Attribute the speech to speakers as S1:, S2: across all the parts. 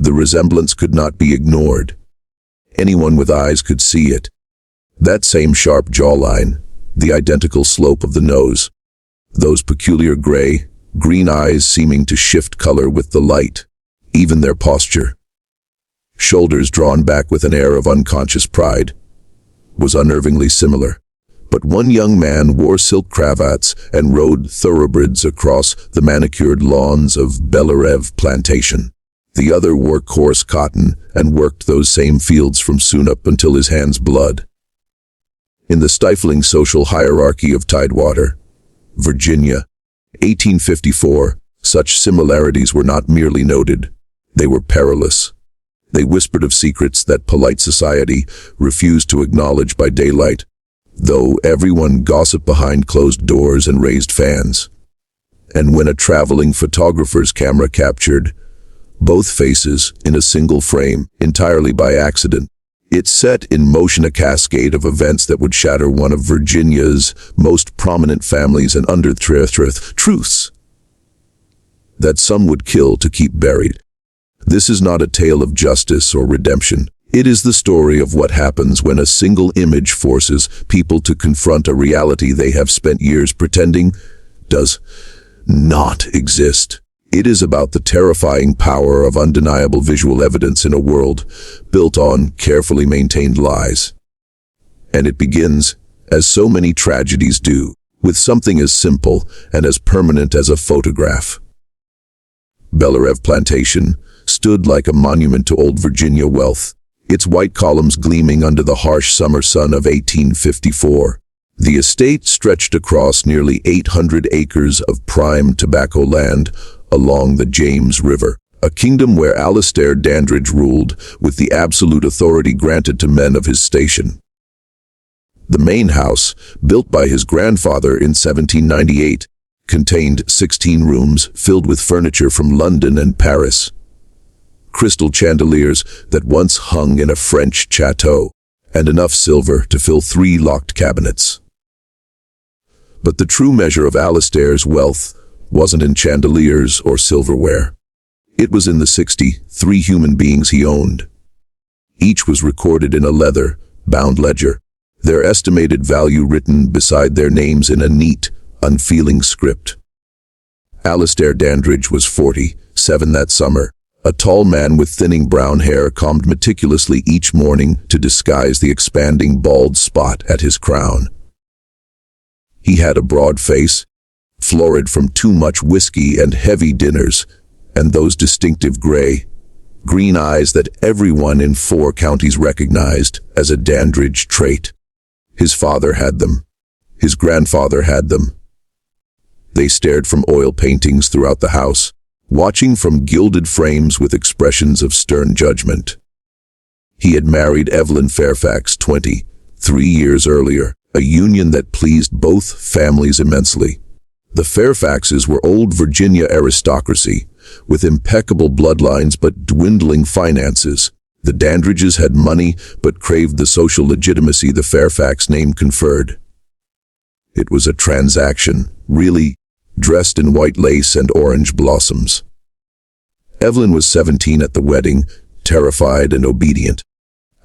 S1: The resemblance could not be ignored. Anyone with eyes could see it. That same sharp jawline, the identical slope of the nose, those peculiar gray, green eyes seeming to shift color with the light, even their posture. Shoulders drawn back with an air of unconscious pride, was unnervingly similar. But one young man wore silk cravats and rode thoroughbreds across the manicured lawns of Belarev plantation. The other wore coarse cotton and worked those same fields from sunup until his hands bled. In the stifling social hierarchy of Tidewater, Virginia, 1854, such similarities were not merely noted, they were perilous. They whispered of secrets that polite society refused to acknowledge by daylight, though everyone gossiped behind closed doors and raised fans. And when a traveling photographer's camera captured both faces in a single frame, entirely by accident, it set in motion a cascade of events that would shatter one of Virginia's most prominent families and unearth truths that some would kill to keep buried. This is not a tale of justice or redemption. It is the story of what happens when a single image forces people to confront a reality they have spent years pretending does not exist. It is about the terrifying power of undeniable visual evidence in a world built on carefully maintained lies. And it begins, as so many tragedies do, with something as simple and as permanent as a photograph. Belarev Plantation stood like a monument to old Virginia wealth, its white columns gleaming under the harsh summer sun of 1854. The estate stretched across nearly 800 acres of prime tobacco land along the James River, a kingdom where Alastair Dandridge ruled with the absolute authority granted to men of his station. The main house, built by his grandfather in 1798, contained 16 rooms filled with furniture from London and Paris. Crystal chandeliers that once hung in a French chateau, and enough silver to fill 3 locked cabinets. But the true measure of Alastair's wealth wasn't in chandeliers or silverware. It was in the 63 human beings he owned. Each was recorded in a leather-bound ledger, their estimated value written beside their names in a neat, unfeeling script. Alastair Dandridge was 47 that summer, a tall man with thinning brown hair combed meticulously each morning to disguise the expanding bald spot at his crown. He had a broad face, florid from too much whiskey and heavy dinners, and those distinctive green eyes that everyone in 4 counties recognized as a Dandridge trait. His father had them. His grandfather had them. They stared from oil paintings throughout the house, watching from gilded frames with expressions of stern judgment. He had married Evelyn Fairfax 23 years earlier, a union that pleased both families immensely. The Fairfaxes were old Virginia aristocracy, with impeccable bloodlines but dwindling finances. The Dandridges had money but craved the social legitimacy the Fairfax name conferred. It was a transaction, really, dressed in white lace and orange blossoms. Evelyn was 17 at the wedding, terrified and obedient.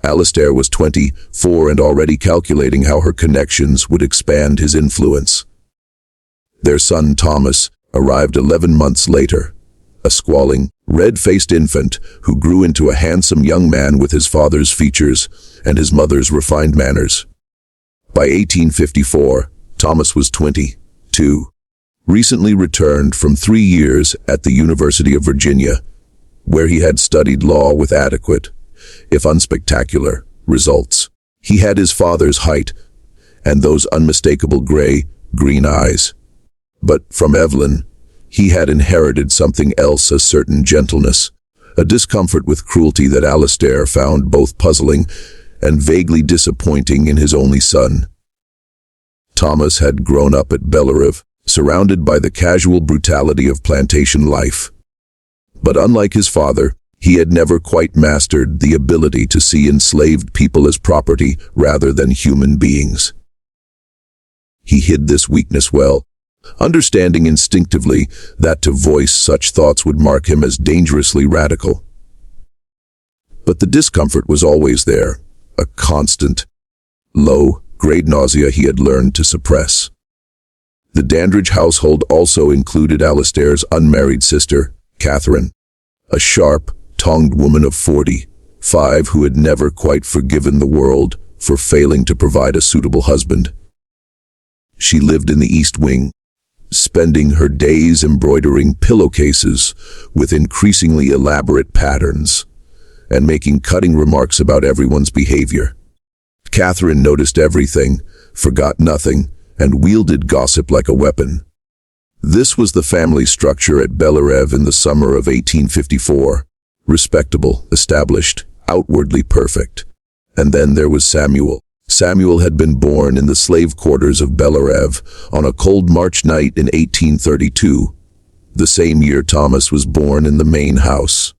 S1: Alastair was 24 and already calculating how her connections would expand his influence. Their son Thomas arrived 11 months later, a squalling, red-faced infant who grew into a handsome young man with his father's features and his mother's refined manners. By 1854, Thomas was 22, recently returned from 3 years at the University of Virginia, where he had studied law with adequate, if unspectacular, results. He had his father's height and those unmistakable green eyes. But from Evelyn, he had inherited something else, a certain gentleness, a discomfort with cruelty that Alastair found both puzzling and vaguely disappointing in his only son. Thomas had grown up at Belarev, surrounded by the casual brutality of plantation life. But unlike his father, he had never quite mastered the ability to see enslaved people as property rather than human beings. He hid this weakness well, understanding instinctively that to voice such thoughts would mark him as dangerously radical. But the discomfort was always there, a constant, low-grade nausea he had learned to suppress. The Dandridge household also included Alistair's unmarried sister, Catherine, a sharp, tongued woman of 45 who had never quite forgiven the world for failing to provide a suitable husband. She lived in the East Wing, spending her days embroidering pillowcases with increasingly elaborate patterns and making cutting remarks about everyone's behavior. Catherine noticed everything, forgot nothing, and wielded gossip like a weapon. This was the family structure at Belarev in the summer of 1854. Respectable, established, outwardly perfect. And then there was Samuel. Samuel had been born in the slave quarters of Belarev on a cold March night in 1832, the same year Thomas was born in the main house.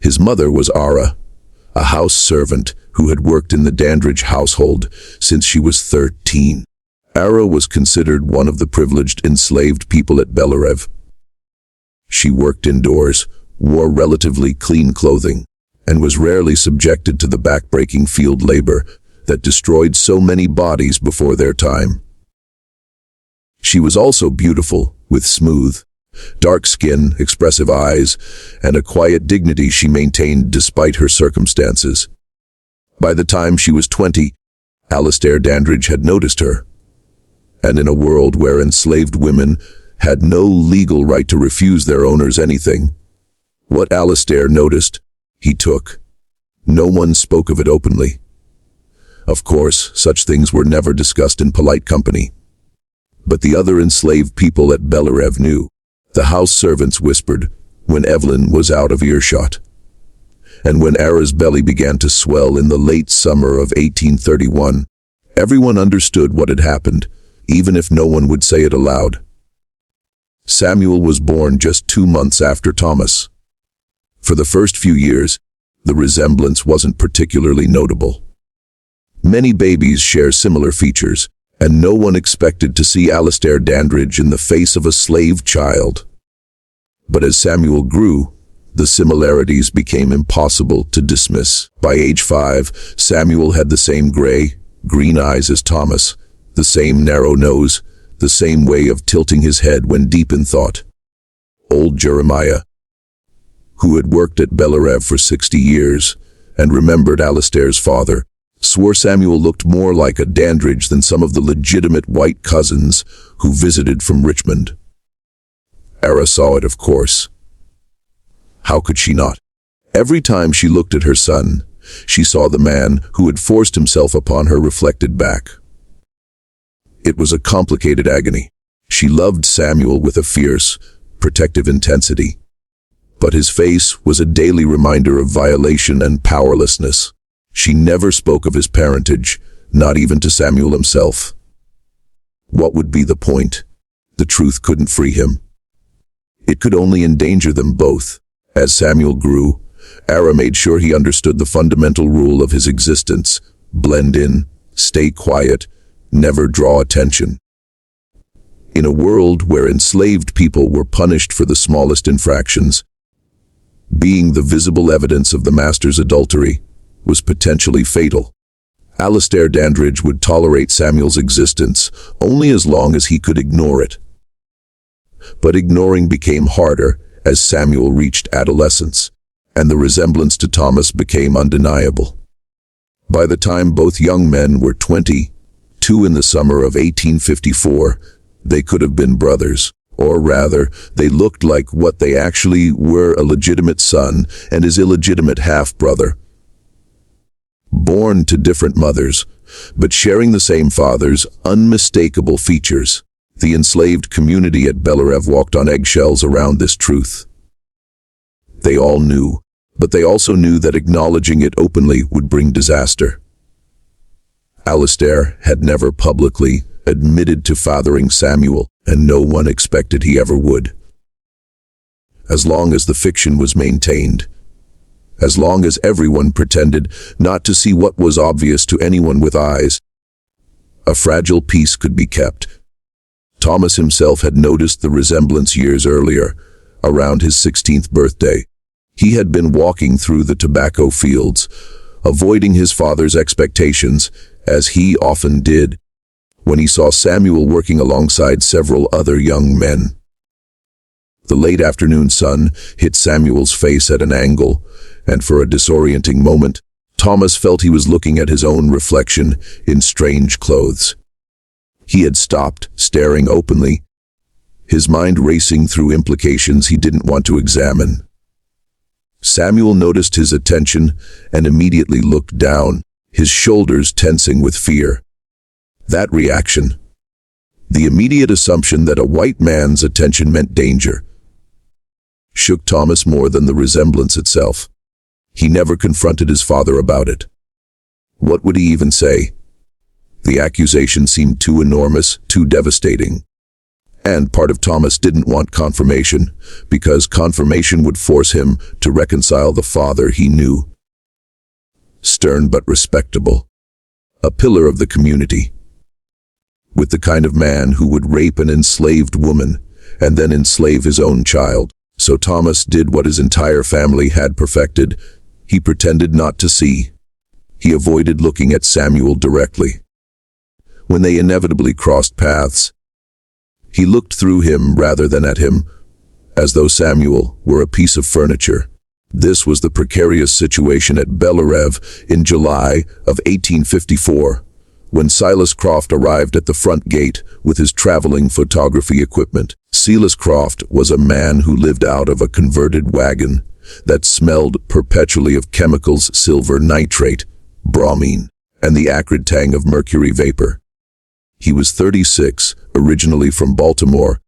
S1: His mother was Ara, a house servant who had worked in the Dandridge household since she was 13. Ara was considered one of the privileged enslaved people at Belarev. She worked indoors, wore relatively clean clothing, and was rarely subjected to the back-breaking field labor that destroyed so many bodies before their time. She was also beautiful, with smooth, dark skin, expressive eyes, and a quiet dignity she maintained despite her circumstances. By the time she was 20, Alistair Dandridge had noticed her. And in a world where enslaved women had no legal right to refuse their owners anything, what Alistair noticed, he took. No one spoke of it openly. Of course, such things were never discussed in polite company. But the other enslaved people at Belarev knew. The house servants whispered when Evelyn was out of earshot. And when Ara's belly began to swell in the late summer of 1831, everyone understood what had happened, even if no one would say it aloud. Samuel was born just 2 months after Thomas. For the first few years, the resemblance wasn't particularly notable. Many babies share similar features, and no one expected to see Alistair Dandridge in the face of a slave child. But as Samuel grew, the similarities became impossible to dismiss. By age 5, Samuel had the same green eyes as Thomas, the same narrow nose, the same way of tilting his head when deep in thought. Old Jeremiah, who had worked at Belarev for 60 years and remembered Alistair's father, swore Samuel looked more like a Dandridge than some of the legitimate white cousins who visited from Richmond. Ara saw it, of course. How could she not? Every time she looked at her son, she saw the man who had forced himself upon her reflected back. It was a complicated agony. She loved Samuel with a fierce, protective intensity. But his face was a daily reminder of violation and powerlessness. She never spoke of his parentage, not even to Samuel himself. What would be the point? The truth couldn't free him. It could only endanger them both. As Samuel grew, Ara made sure he understood the fundamental rule of his existence: blend in, stay quiet, never draw attention. In a world where enslaved people were punished for the smallest infractions, being the visible evidence of the master's adultery was potentially fatal. Alistair Dandridge would tolerate Samuel's existence only as long as he could ignore it. But ignoring became harder as Samuel reached adolescence, and the resemblance to Thomas became undeniable. By the time both young men were 22 in the summer of 1854, they could have been brothers. Or rather, they looked like what they actually were: a legitimate son and his illegitimate half-brother. Born to different mothers, but sharing the same father's unmistakable features, the enslaved community at Belarev walked on eggshells around this truth. They all knew, but they also knew that acknowledging it openly would bring disaster. Alistair had never publicly admitted to fathering Samuel, and no one expected he ever would. As long as the fiction was maintained, as long as everyone pretended not to see what was obvious to anyone with eyes, a fragile peace could be kept. Thomas himself had noticed the resemblance years earlier, around his 16th birthday. He had been walking through the tobacco fields, avoiding his father's expectations, as he often did, when he saw Samuel working alongside several other young men. The late afternoon sun hit Samuel's face at an angle, and for a disorienting moment, Thomas felt he was looking at his own reflection in strange clothes. He had stopped, staring openly, his mind racing through implications he didn't want to examine. Samuel noticed his attention and immediately looked down, his shoulders tensing with fear. That reaction, the immediate assumption that a white man's attention meant danger, shook Thomas more than the resemblance itself. He never confronted his father about it. What would he even say? The accusation seemed too enormous, too devastating. And part of Thomas didn't want confirmation, because confirmation would force him to reconcile the father he knew. Stern but respectable, a pillar of the community, with the kind of man who would rape an enslaved woman and then enslave his own child. So Thomas did what his entire family had perfected. He pretended not to see. He avoided looking at Samuel directly. When they inevitably crossed paths, he looked through him rather than at him, as though Samuel were a piece of furniture. This was the precarious situation at Belarev in July of 1854, when Silas Croft arrived at the front gate with his traveling photography equipment. Silas Croft was a man who lived out of a converted wagon that smelled perpetually of chemicals, silver nitrate, bromine, and the acrid tang of mercury vapor. He was 36, originally from Baltimore,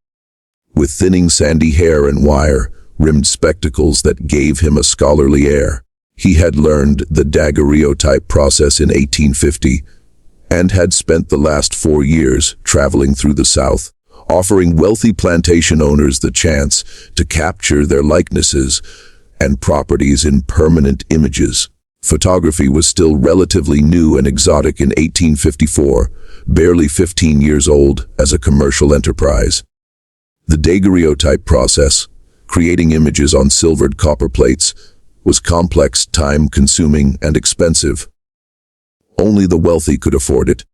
S1: with thinning sandy hair and wire-rimmed spectacles that gave him a scholarly air. He had learned the daguerreotype process in 1850 and had spent the last 4 years traveling through the South, offering wealthy plantation owners the chance to capture their likenesses and properties in permanent images. Photography was still relatively new and exotic in 1854, barely 15 years old as a commercial enterprise. The daguerreotype process, creating images on silvered copper plates, was complex, time-consuming, and expensive. Only the wealthy could afford it,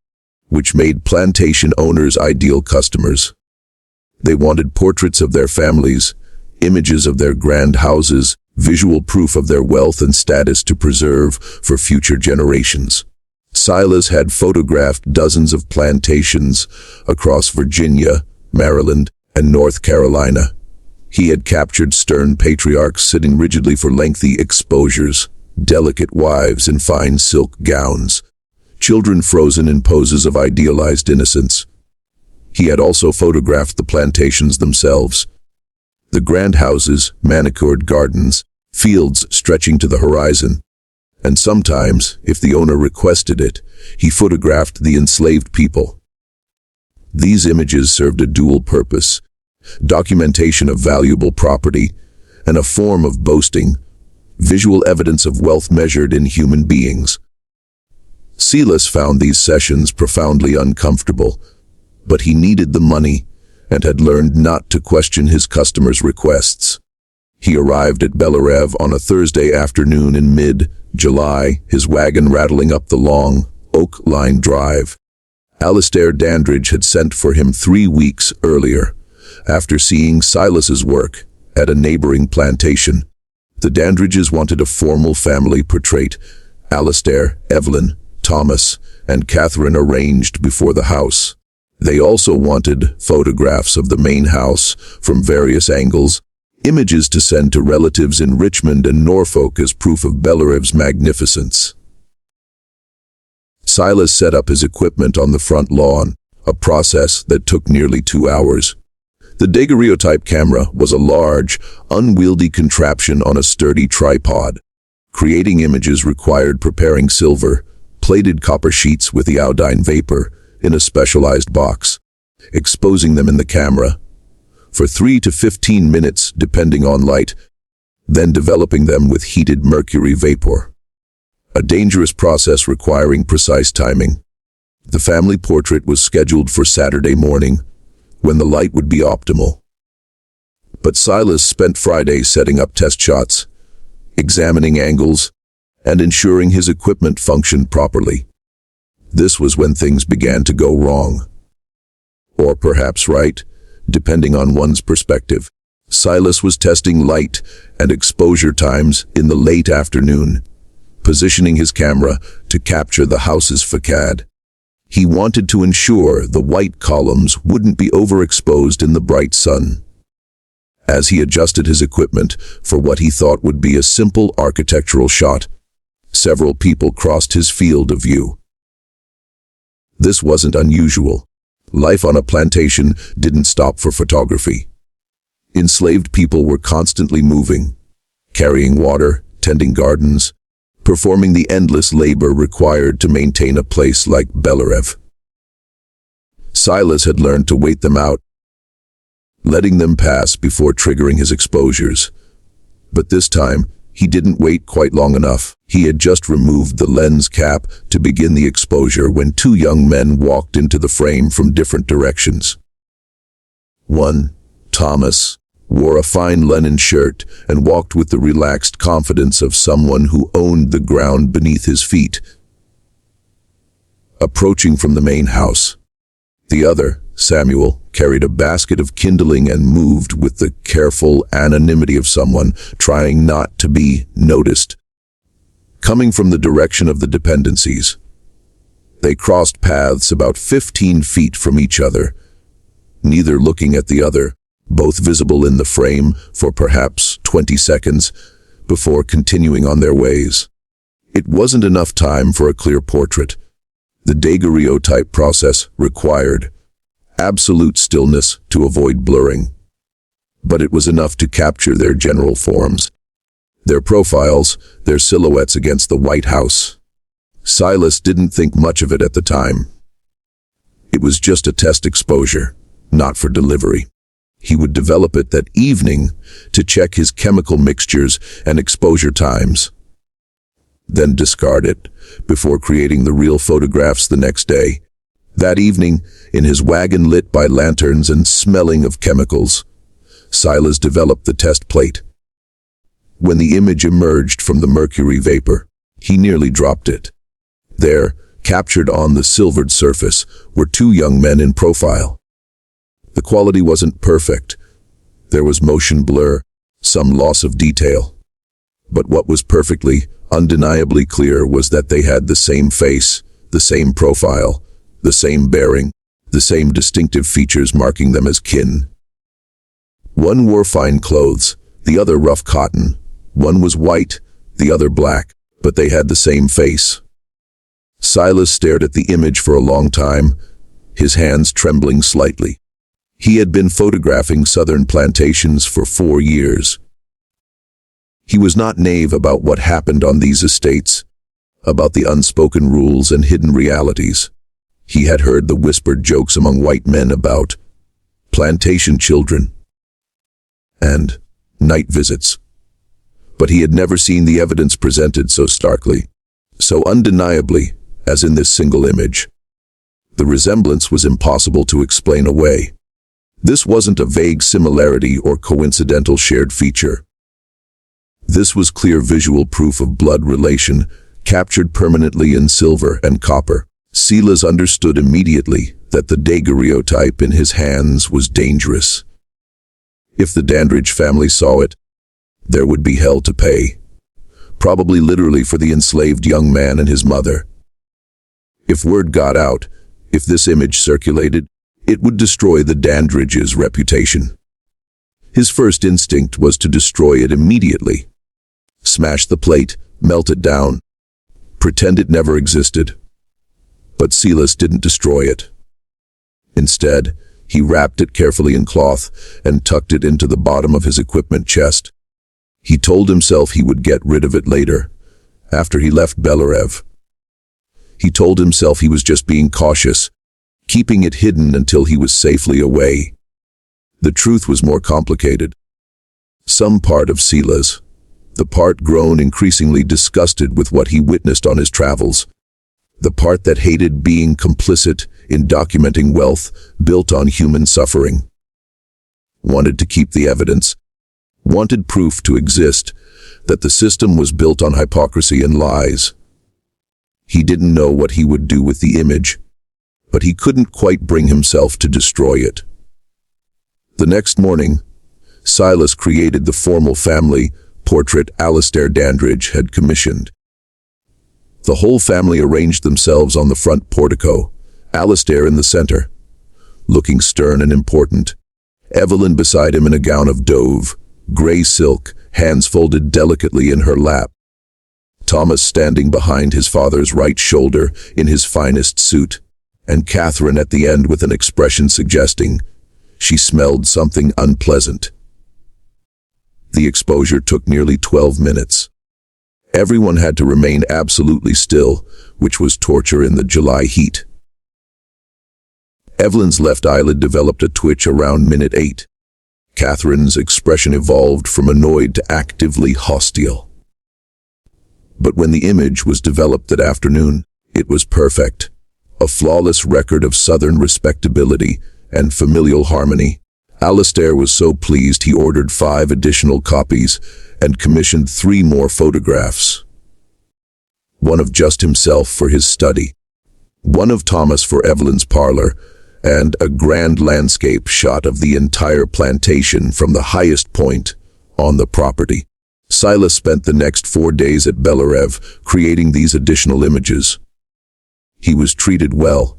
S1: which made plantation owners ideal customers. They wanted portraits of their families, images of their grand houses, visual proof of their wealth and status to preserve for future generations. Silas had photographed dozens of plantations across Virginia, Maryland, and North Carolina. He had captured stern patriarchs sitting rigidly for lengthy exposures, delicate wives in fine silk gowns, children frozen in poses of idealized innocence. He had also photographed the plantations themselves, the grand houses, manicured gardens, fields stretching to the horizon, and sometimes, if the owner requested it, he photographed the enslaved people. These images served a dual purpose: documentation of valuable property and a form of boasting, visual evidence of wealth measured in human beings. Silas found these sessions profoundly uncomfortable, but he needed the money and had learned not to question his customers' requests. He arrived at Belarev on a Thursday afternoon in mid-July, his wagon rattling up the long, oak-lined drive. Alistair Dandridge had sent for him 3 weeks earlier, after seeing Silas's work at a neighboring plantation. The Dandridges wanted a formal family portrait: Alistair, Evelyn, Thomas, and Catherine arranged before the house. They also wanted photographs of the main house from various angles, images to send to relatives in Richmond and Norfolk as proof of Belarev's magnificence. Silas set up his equipment on the front lawn, a process that took nearly 2 hours. The daguerreotype camera was a large, unwieldy contraption on a sturdy tripod. Creating images required preparing silver, plated copper sheets with the iodine vapor in a specialized box, exposing them in the camera for 3 to 15 minutes depending on light, then developing them with heated mercury vapor. A dangerous process requiring precise timing. The family portrait was scheduled for Saturday morning, when the light would be optimal. But Silas spent Friday setting up test shots, examining angles, and ensuring his equipment functioned properly. This was when things began to go wrong. Or perhaps right, depending on one's perspective. Silas was testing light and exposure times in the late afternoon, positioning his camera to capture the house's facade. He wanted to ensure the white columns wouldn't be overexposed in the bright sun. As he adjusted his equipment for what he thought would be a simple architectural shot, several people crossed his field of view. This wasn't unusual. Life on a plantation didn't stop for photography. Enslaved people were constantly moving, carrying water, tending gardens, performing the endless labor required to maintain a place like Belarev. Silas had learned to wait them out, letting them pass before triggering his exposures. But this time, he didn't wait quite long enough. He had just removed the lens cap to begin the exposure when two young men walked into the frame from different directions. One, Thomas, wore a fine linen shirt and walked with the relaxed confidence of someone who owned the ground beneath his feet, approaching from the main house. The other, Samuel, carried a basket of kindling and moved with the careful anonymity of someone trying not to be noticed. Coming from the direction of the dependencies, they crossed paths about 15 feet from each other, neither looking at the other, both visible in the frame for perhaps 20 seconds before continuing on their ways. It wasn't enough time for a clear portrait. The daguerreotype process required absolute stillness to avoid blurring. But it was enough to capture their general forms, their profiles, their silhouettes against the White House. Silas didn't think much of it at the time. It was just a test exposure, not for delivery. He would develop it that evening to check his chemical mixtures and exposure times, then discard it before creating the real photographs the next day. That evening, in his wagon lit by lanterns and smelling of chemicals, Silas developed the test plate. When the image emerged from the mercury vapor, he nearly dropped it. There, captured on the silvered surface, were two young men in profile. The quality wasn't perfect. There was motion blur, some loss of detail. But what was perfectly, undeniably clear was that they had the same face, the same profile, the same bearing, the same distinctive features marking them as kin. One wore fine clothes, the other rough cotton. One was white, the other black, but they had the same face. Silas stared at the image for a long time, his hands trembling slightly. He had been photographing southern plantations for 4 years. He was not naive about what happened on these estates, about the unspoken rules and hidden realities. He had heard the whispered jokes among white men about plantation children and night visits. But he had never seen the evidence presented so starkly, so undeniably, as in this single image. The resemblance was impossible to explain away. This wasn't a vague similarity or coincidental shared feature. This was clear visual proof of blood relation, captured permanently in silver and copper. Silas understood immediately that the daguerreotype in his hands was dangerous. If the Dandridge family saw it, there would be hell to pay, probably literally for the enslaved young man and his mother. If word got out, if this image circulated, it would destroy the Dandridge's reputation. His first instinct was to destroy it immediately. Smash the plate, melt it down, pretend it never existed. But Silas didn't destroy it. Instead, he wrapped it carefully in cloth and tucked it into the bottom of his equipment chest. He told himself he would get rid of it later, after he left Belarev. He told himself he was just being cautious, keeping it hidden until he was safely away. The truth was more complicated. Some part of Silas, the part grown increasingly disgusted with what he witnessed on his travels, the part that hated being complicit in documenting wealth built on human suffering, wanted to keep the evidence, wanted proof to exist that the system was built on hypocrisy and lies. He didn't know what he would do with the image, but he couldn't quite bring himself to destroy it. The next morning, Silas created the formal family portrait Alistair Dandridge had commissioned. The whole family arranged themselves on the front portico, Alistair in the center, looking stern and important. Evelyn beside him in a gown of dove, grey silk, hands folded delicately in her lap. Thomas standing behind his father's right shoulder in his finest suit, and Catherine at the end with an expression suggesting she smelled something unpleasant. The exposure took nearly 12 minutes. Everyone had to remain absolutely still, which was torture in the July heat. Evelyn's left eyelid developed a twitch around minute 8. Catherine's expression evolved from annoyed to actively hostile. But when the image was developed that afternoon, it was perfect. A flawless record of Southern respectability and familial harmony. Alistair was so pleased he ordered 5 additional copies and commissioned 3 more photographs. One of just himself for his study, one of Thomas for Evelyn's parlor, and a grand landscape shot of the entire plantation from the highest point on the property. Silas spent the next 4 days at Bellerev creating these additional images. He was treated well,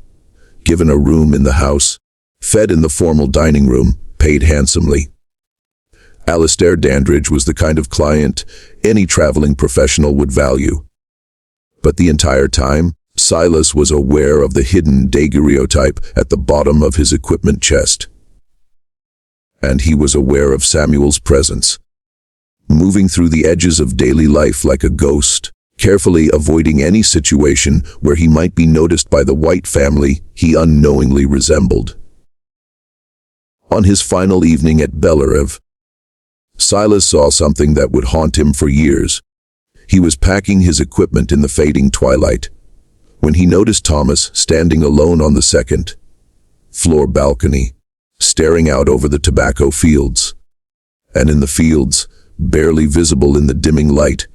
S1: given a room in the house, fed in the formal dining room, paid handsomely. Alistair Dandridge was the kind of client any traveling professional would value. But the entire time, Silas was aware of the hidden daguerreotype at the bottom of his equipment chest. And he was aware of Samuel's presence, moving through the edges of daily life like a ghost, carefully avoiding any situation where he might be noticed by the white family he unknowingly resembled. On his final evening at Bellerev, Silas saw something that would haunt him for years. He was packing his equipment in the fading twilight, when he noticed Thomas standing alone on the second-floor balcony, staring out over the tobacco fields. And in the fields, barely visible in the dimming light,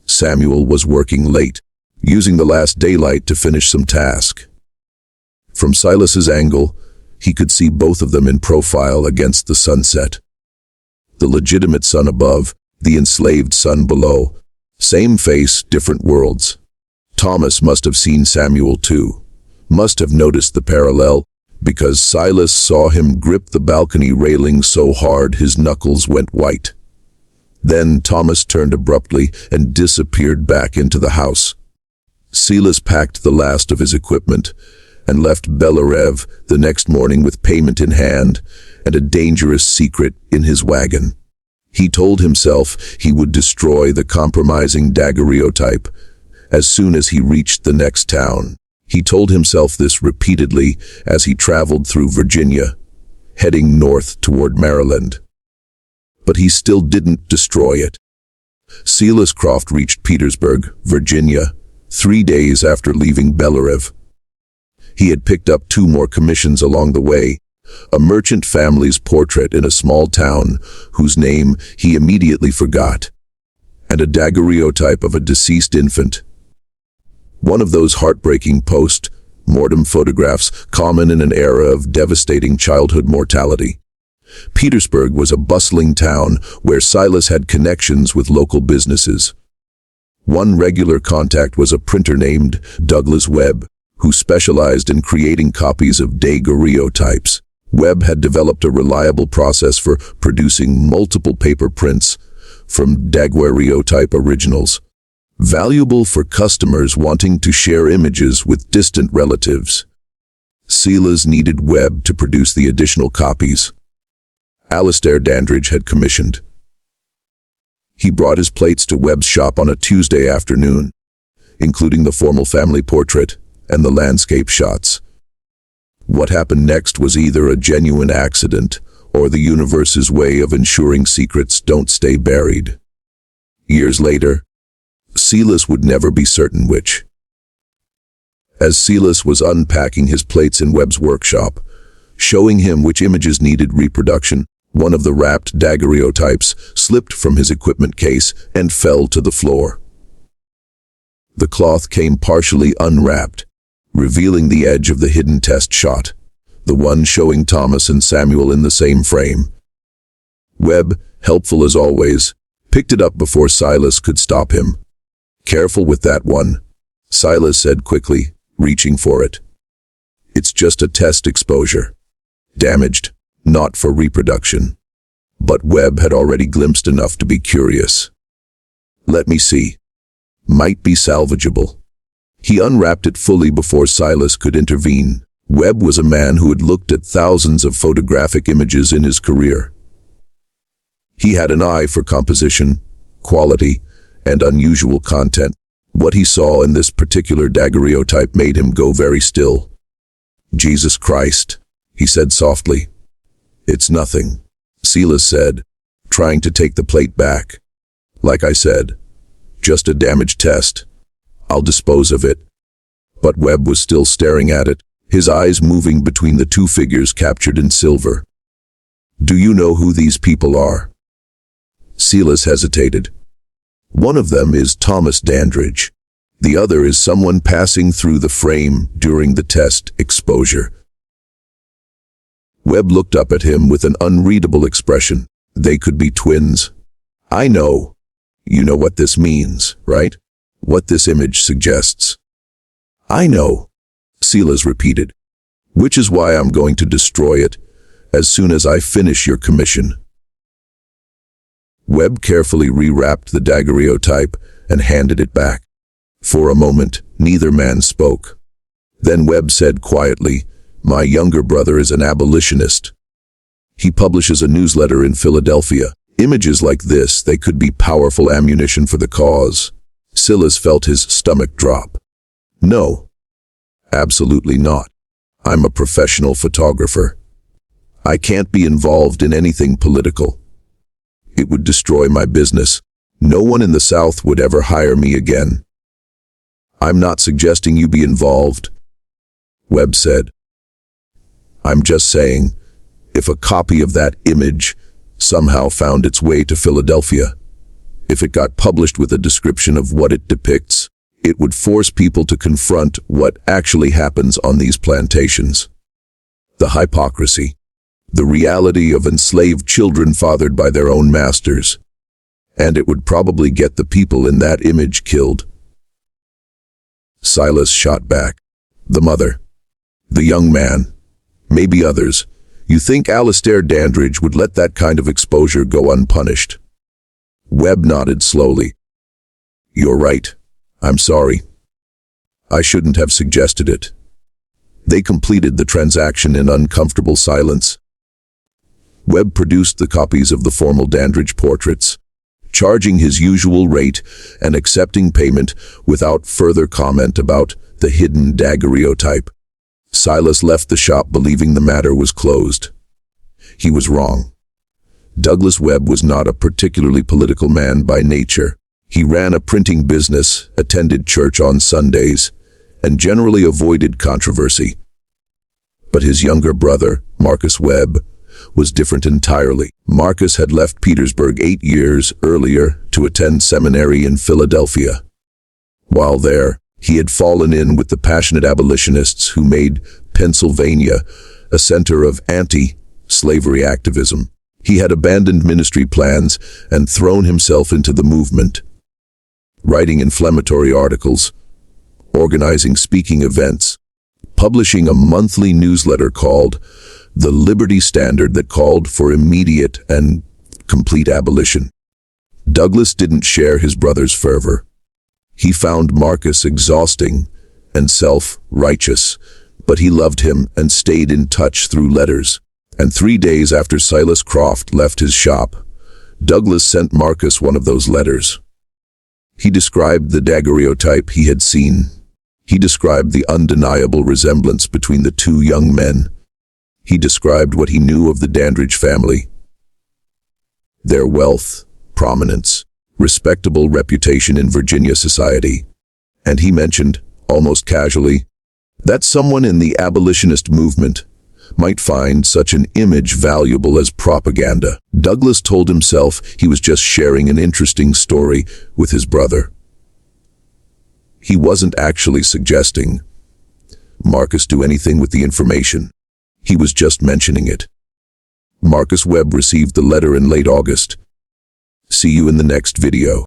S1: Samuel was working late, using the last daylight to finish some task. From Silas's angle, he could see both of them in profile against the sunset. The legitimate son above, the enslaved son below. Same face, different worlds. Thomas must have seen Samuel too, must have noticed the parallel, because Silas saw him grip the balcony railing so hard his knuckles went white. Then Thomas turned abruptly and disappeared back into the house. Silas packed the last of his equipment and left Bellerev the next morning with payment in hand and a dangerous secret in his wagon. He told himself he would destroy the compromising daguerreotype as soon as he reached the next town. He told himself this repeatedly as he traveled through Virginia, heading north toward Maryland. But he still didn't destroy it. Silas Croft reached Petersburg, Virginia, 3 days after leaving Bellerev. He had picked up 2 more commissions along the way, a merchant family's portrait in a small town whose name he immediately forgot, and a daguerreotype of a deceased infant. One of those heartbreaking post-mortem photographs common in an era of devastating childhood mortality. Petersburg was a bustling town where Silas had connections with local businesses. One regular contact was a printer named Douglas Webb, who specialized in creating copies of daguerreotypes. Webb had developed a reliable process for producing multiple paper prints from daguerreotype originals, valuable for customers wanting to share images with distant relatives. Silas needed Webb to produce the additional copies Alistair Dandridge had commissioned. He brought his plates to Webb's shop on a Tuesday afternoon, including the formal family portrait and the landscape shots. What happened next was either a genuine accident or the universe's way of ensuring secrets don't stay buried. Years later, Silas would never be certain which. As Silas was unpacking his plates in Webb's workshop, showing him which images needed reproduction, One of the wrapped daguerreotypes slipped from his equipment case and fell to the floor. The cloth came partially unwrapped, revealing the edge of the hidden test shot, the one showing Thomas and Samuel in the same frame. Webb, helpful as always, picked it up before Silas could stop him. "Careful with that one," Silas said quickly, reaching for it. "It's just a test exposure. Damaged, not for reproduction." But Webb had already glimpsed enough to be curious. "Let me see. Might be salvageable." He unwrapped it fully before Silas could intervene. Webb was a man who had looked at thousands of photographic images in his career. He had an eye for composition, quality, and unusual content. What he saw in this particular daguerreotype made him go very still. "Jesus Christ," he said softly. "It's nothing," Silas said, trying to take the plate back. "Like I said, just a damaged test. I'll dispose of it." But Webb was still staring at it, his eyes moving between the two figures captured in silver. "Do you know who these people are?" Silas hesitated. "One of them is Thomas Dandridge. The other is someone passing through the frame during the test exposure." Webb looked up at him with an unreadable expression. "They could be twins." "I know. You know what this means, right? What this image suggests." "I know," Silas repeated. "Which is why I'm going to destroy it as soon as I finish your commission." Webb carefully rewrapped the daguerreotype and handed it back. For a moment, neither man spoke. Then Webb said quietly, "My younger brother is an abolitionist. He publishes a newsletter in Philadelphia. Images like this, they could be powerful ammunition for the cause." Silas felt his stomach drop. "No, absolutely not. I'm a professional photographer. I can't be involved in anything political. It would destroy my business. No one in the South would ever hire me again." "I'm not suggesting you be involved," Webb said. "I'm just saying, if a copy of that image somehow found its way to Philadelphia, if it got published with a description of what it depicts, it would force people to confront what actually happens on these plantations. The hypocrisy, the reality of enslaved children fathered by their own masters. And it would probably get the people in that image killed." Silas shot back. "The mother, the young man, maybe others. You think Alistair Dandridge would let that kind of exposure go unpunished?" Webb nodded slowly. "You're right. I'm sorry. I shouldn't have suggested it." They completed the transaction in uncomfortable silence. Webb produced the copies of the formal Dandridge portraits, charging his usual rate and accepting payment without further comment about the hidden daguerreotype. Silas left the shop believing the matter was closed. He was wrong. Douglas Webb was not a particularly political man by nature. He ran a printing business, attended church on Sundays, and generally avoided controversy. But his younger brother, Marcus Webb, was different entirely. Marcus had left Petersburg 8 years earlier to attend seminary in Philadelphia. While there, he had fallen in with the passionate abolitionists who made Pennsylvania a center of anti-slavery activism. He had abandoned ministry plans and thrown himself into the movement, writing inflammatory articles, organizing speaking events, publishing a monthly newsletter called The Liberty Standard that called for immediate and complete abolition. Douglas didn't share his brother's fervor. He found Marcus exhausting and self-righteous, but he loved him and stayed in touch through letters. And 3 days after Silas Croft left his shop, Douglas sent Marcus one of those letters. He described the daguerreotype he had seen. He described the undeniable resemblance between the two young men. He described what he knew of the Dandridge family, their wealth, prominence, respectable reputation in Virginia society. And he mentioned, almost casually, that someone in the abolitionist movement might find such an image valuable as propaganda. Douglas told himself he was just sharing an interesting story with his brother. He wasn't actually suggesting Marcus do anything with the information. He was just mentioning it. Marcus Webb received the letter in late August. See you in the next video.